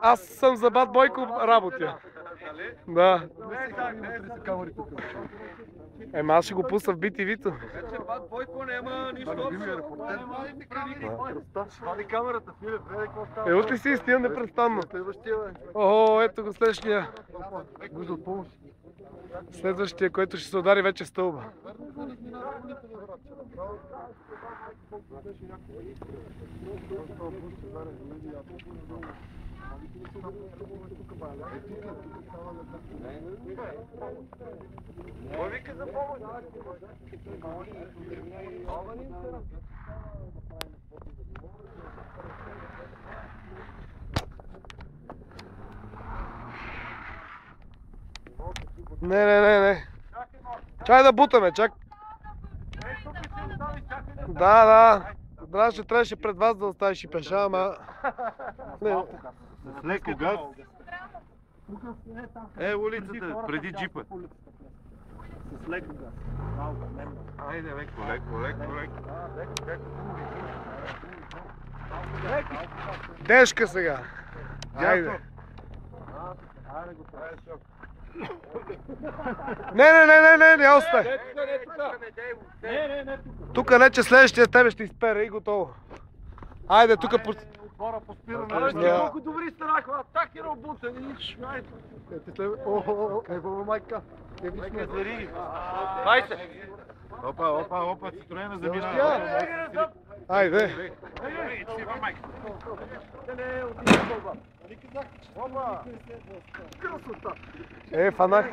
Аз съм за Бат Бойко работи. Да. Ема аз ще го пусна в BTV-то. Бат Бойко няма нищо общо. Вади камерата, Филип, гледай какво става. От ли си стигам непрестанно? О, ето го следващия. Следващия, който ще се удари вече в стълба. Кой вика за помощ? Не. Чай да бутаме, чак. Да. Трябваше пред вас да оставиш и пеша, ама... С леко газ. Улицата, преди джипа. С леко газ. Айде, леко. Дешка сега. Айде. Не остай. Тук не, че следващия тебе ще изпере и готово. Айде, тук... Отбора по спиране. Колко добри станаха, атаки на обутани. Ево, майка. Нека зариги. Хайде. Опа, Цитроена замина. Айде. Фанах.